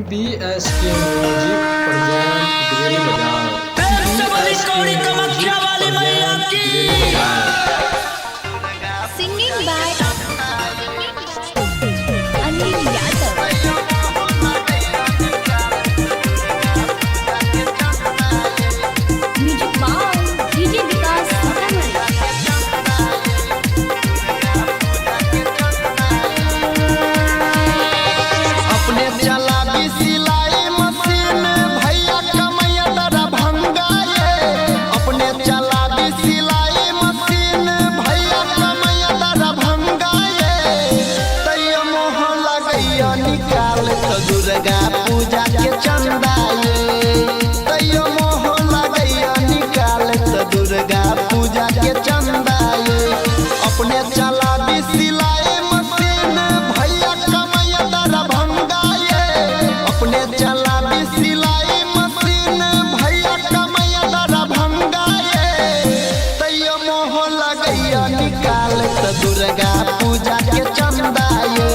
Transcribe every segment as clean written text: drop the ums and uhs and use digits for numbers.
BSK music present गिरेली बजाओ। कामाख्या वाली मैया की Singing by Anil Yadav. Music by DJ Vikas Sitamarhi. अपने चला भी सिलाई मशीन भैया कमैया दरा भंगाए। अपने चला भी सिलाई मशीन भैया कमैया दरा भंगाए। तैयो मोह लगैया निकाल तो दुर्गा पूजा के चंदाए। तैयो मोह लगैया निकाल तो दुर्गा पूजा के चंदाए। अपने चला भी सिलाई मशीन भैया कमैया दरा भंगाए। अपने चला भी सिलाई मशीन भैया कमैया दरा भंगाए। तैयो मोह लगैया निकाल तो दुर्गा पूजा के चंदाए।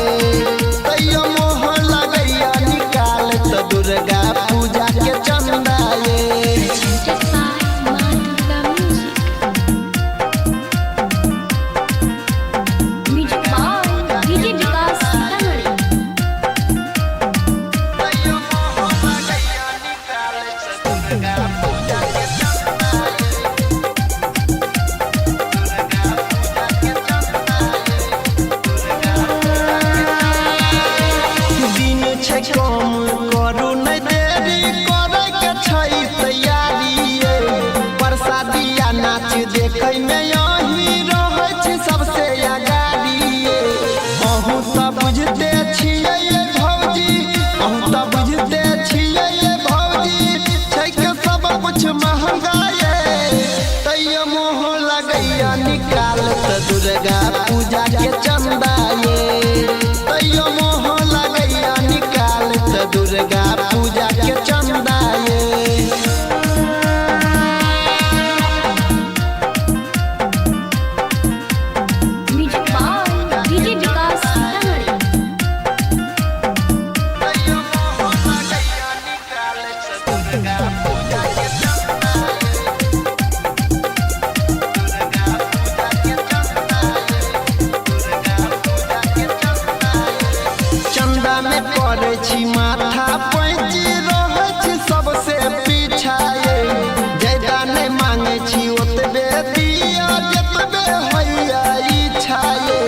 तैयो मोह लगैया निकाल तो दुर्गा पूजा के चंदाए। Music by DJ Vikas Sitamarhi. तैयो मोह लगैया निकाल तो दुर्गा पूजा के चंदाए। दिन छै कम करू नै देरी करे के छै तैयारी। प्रसादिया नाच देखै में यही रहै छै सबसे अगाड़ी। अहूँ तऽ बुझते छियै ये भौजी, अहूँ तऽ बुझते छियै ये भौजी, छै के सब कुछ महंगाए। तैयो मोह लगैया निकाल तऽ दुर्गा पूजा के चंदाए। तैयो मोह लगैया निकाल तऽ दुर्गा पूजा के चंदाए। Music by DJ Vikas Sitamarhi. तैयो मोह लगैया निकाल तऽ दुर्गा पूजा के चंदाए। दुर्गा पूजा के चंदाए। दुर्गा पूजा के चंदाए। चंदा में पड़े छी माथा पैंची रहै छी सबसे पीछाए। जैदा नहीं मांगे छी ओतबे दिया जतबे हैया इच्छाए।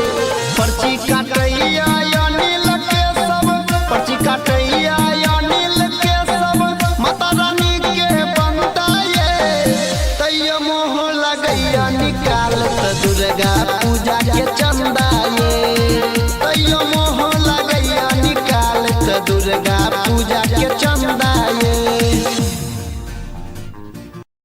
पर्ची काटैया अनिल के सब, पर्ची काटैया अनिल के सब माता रानी के बनताए। तैयो मोह लगैया निकाल तऽ दुर्गा पूजा के चंदाए। तैयो मोह लगैया निकाल तऽ दुर्गा